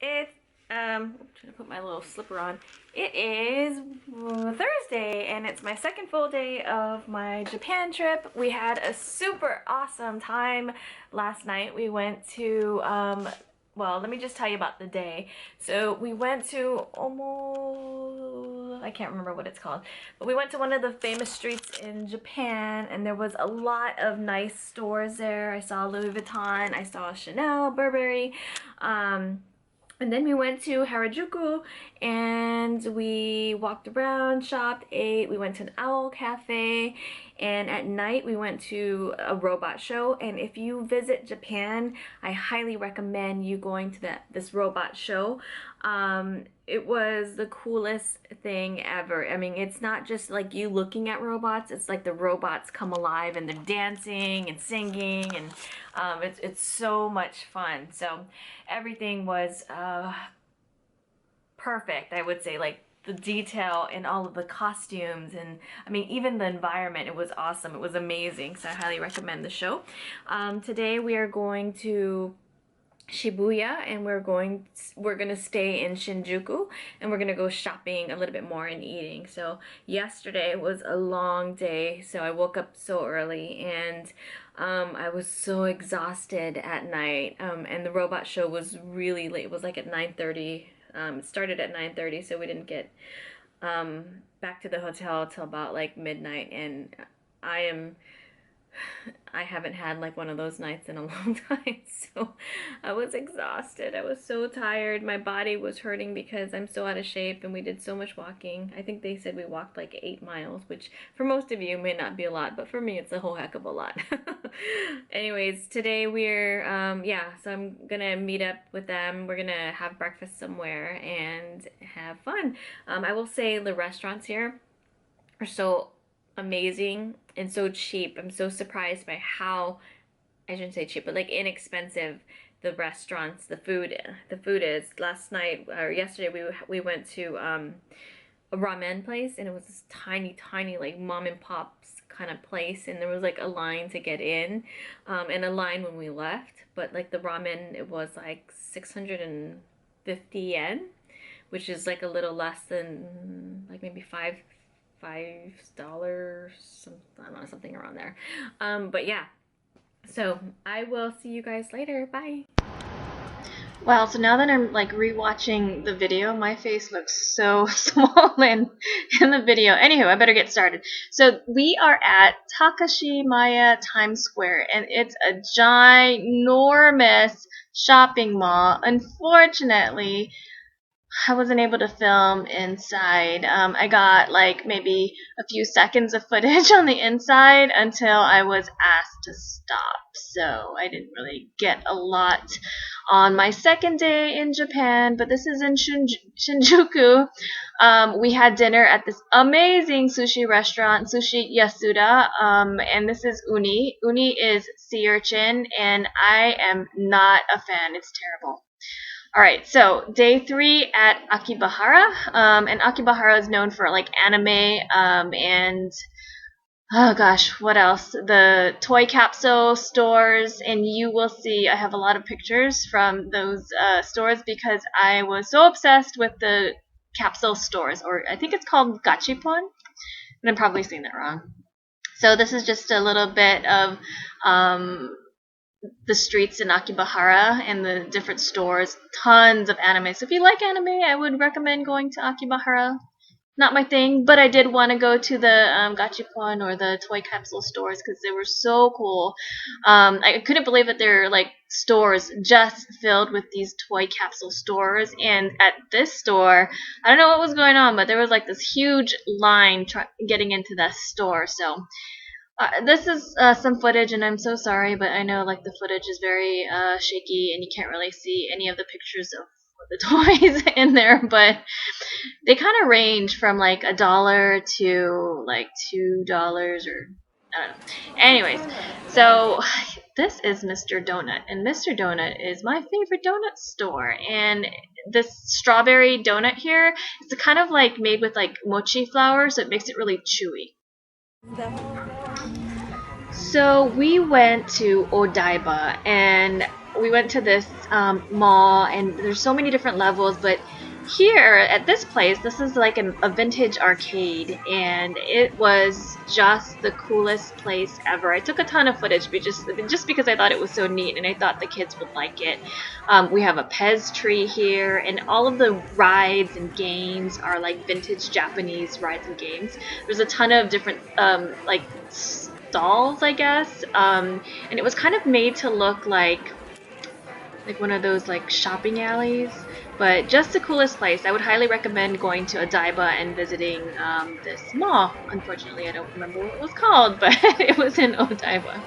It's I'm trying to put my little slipper on. It is Thursday, and it's my second full day of my Japan trip. We had a super awesome time last night. We went to well, let me just tell you about the day. So we went to I can't remember what it's called, but we went to one of the famous streets in Japan, and there was a lot of nice stores there. I saw Louis Vuitton, I saw Chanel, Burberry, and then we went to Harajuku and we walked around, shopped, ate. We went to an owl cafe, and at night we went to a robot show. And if you visit Japan, I highly recommend you going to this robot show. It was the coolest thing ever. I mean, it's not just like you looking at robots, it's like the robots come alive and they're dancing and singing, and it's so much fun. So everything was perfect, I would say. Like the detail in all of the costumes, and I mean even the environment, it was awesome. It was amazing. So I highly recommend the show. Today we are going to Shibuya, and we're gonna stay in Shinjuku, and we're gonna go shopping a little bit more and eating. So yesterday was a long day, so I woke up so early, and I was so exhausted at night. And the robot show was really late. It was like at 9:30. It started at 9:30, so we didn't get back to the hotel till about like midnight, and I haven't had like one of those nights in a long time, so I was exhausted. I was so tired. My body was hurting because I'm so out of shape, and we did so much walking. I think they said we walked like 8 miles, which for most of you may not be a lot, but for me it's a whole heck of a lot. Anyways, today we're, so I'm gonna meet up with them. We're gonna have breakfast somewhere and have fun. I will say the restaurants here are so amazing and so cheap. I'm so surprised by how, I shouldn't say cheap, but like inexpensive the restaurants, the food is. Last night or yesterday we went to a ramen place, and it was this tiny like mom and pop's kind of place, and there was like a line to get in, and a line when we left. But like the ramen, it was like 650 yen, which is like a little less than like maybe $5, I don't know, something around there. But yeah, so I will see you guys later. Bye. Well, so now that I'm like rewatching the video, my face looks so swollen in the video. Anywho, I better get started. So we are at Takashimaya Times Square, and it's a ginormous shopping mall. Unfortunately, I wasn't able to film inside. I got like maybe a few seconds of footage on the inside until I was asked to stop. So I didn't really get a lot on my second day in Japan, but this is in Shinjuku. We had dinner at this amazing sushi restaurant, Sushi Yasuda, and this is uni. Uni is sea urchin, and I am not a fan. It's terrible. All right, so day 3 at Akibahara, and Akibahara is known for like anime, and oh gosh, what else? The toy capsule stores, and you will see I have a lot of pictures from those stores because I was so obsessed with the capsule stores, or I think it's called gachipon, but I'm probably saying that wrong. So this is just a little bit of the streets in Akibahara and the different stores. Tons of anime. So if you like anime, I would recommend going to Akibahara. Not my thing, but I did want to go to the gachipon or the toy capsule stores because they were so cool. I couldn't believe that there are like stores just filled with these toy capsule stores. And at this store, I don't know what was going on, but there was like this huge line getting into that store. So this is some footage, and I'm so sorry, but I know like the footage is very shaky, and you can't really see any of the pictures of the toys in there. But they kind of range from like $1 to like $2, or I don't know. Anyways, so this is Mr. Donut, and Mr. Donut is my favorite donut store. And this strawberry donut here is kind of like made with like mochi flour, so it makes it really chewy. So we went to Odaiba, and we went to this mall, and there's so many different levels, but here at this place, this is like a vintage arcade, and it was just the coolest place ever. I took a ton of footage just because I thought it was so neat, and I thought the kids would like it. We have a Pez tree here, and all of the rides and games are like vintage Japanese rides and games. There's a ton of different like stalls, I guess, and it was kind of made to look like one of those like shopping alleys, but just the coolest place. I would highly recommend going to Odaiba and visiting this mall. Unfortunately, I don't remember what it was called, but it was in Odaiba.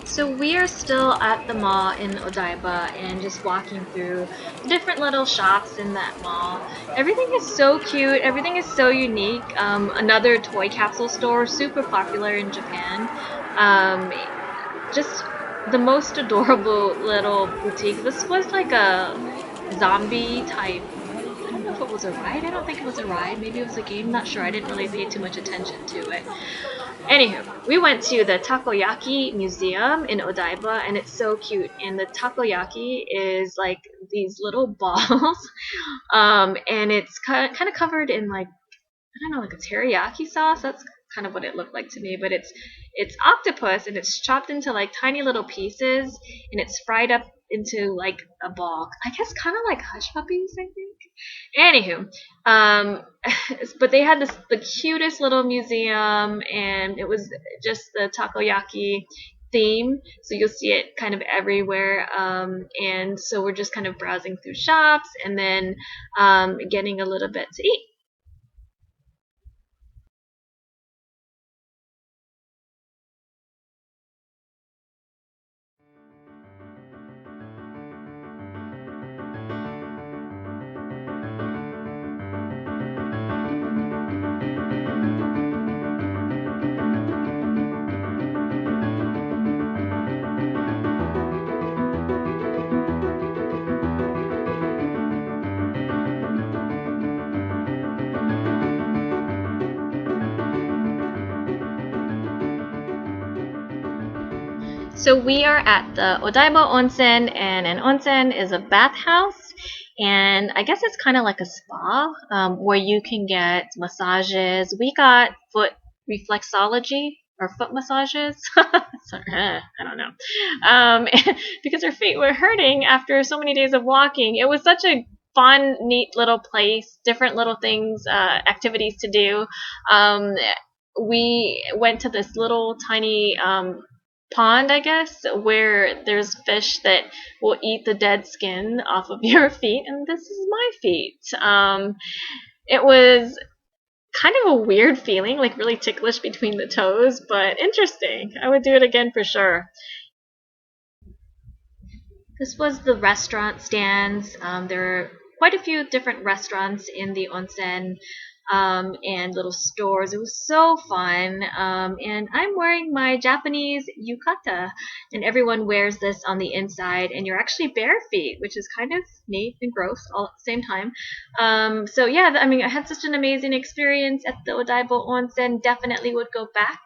So we are still at the mall in Odaiba and just walking through different little shops in that mall. Everything is so cute. Everything is so unique. Another toy capsule store, super popular in Japan. Just the most adorable little boutique. This was like a zombie type. I don't know if it was a ride. I don't think it was a ride. Maybe it was a game. Not sure. I didn't really pay too much attention to it. Anywho, we went to the Takoyaki Museum in Odaiba, and it's so cute. And the takoyaki is like these little balls, and it's kind of covered in like, I don't know, like a teriyaki sauce. That's kind of what it looked like to me. But it's octopus, and it's chopped into like tiny little pieces, and it's fried up into like a ball. I guess kind of like hush puppies, I think. Anywho, but they had the cutest little museum, and it was just the takoyaki theme. So you'll see it kind of everywhere. And so we're just kind of browsing through shops, and then getting a little bit to eat. So we are at the Odaiba Onsen, and an onsen is a bathhouse, and I guess it's kind of like a spa where you can get massages. We got foot reflexology or foot massages. Sorry, I don't know. Because our feet were hurting after so many days of walking. It was such a fun, neat little place, different little things, activities to do. We went to this little tiny pond, I guess, where there's fish that will eat the dead skin off of your feet, and this is my feet. It was kind of a weird feeling, like really ticklish between the toes, but interesting. I would do it again for sure. This was the restaurant stands. There are quite a few different restaurants in the onsen and little stores. It was so fun. And I'm wearing my Japanese yukata, and everyone wears this on the inside, and you're actually bare feet, which is kind of neat and gross all at the same time. So yeah, I mean, I had such an amazing experience at the Odaiba Onsen. Definitely would go back.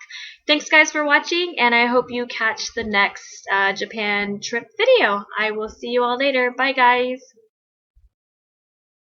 Thanks guys for watching, and I hope you catch the next Japan trip video. I will see you all later. Bye guys!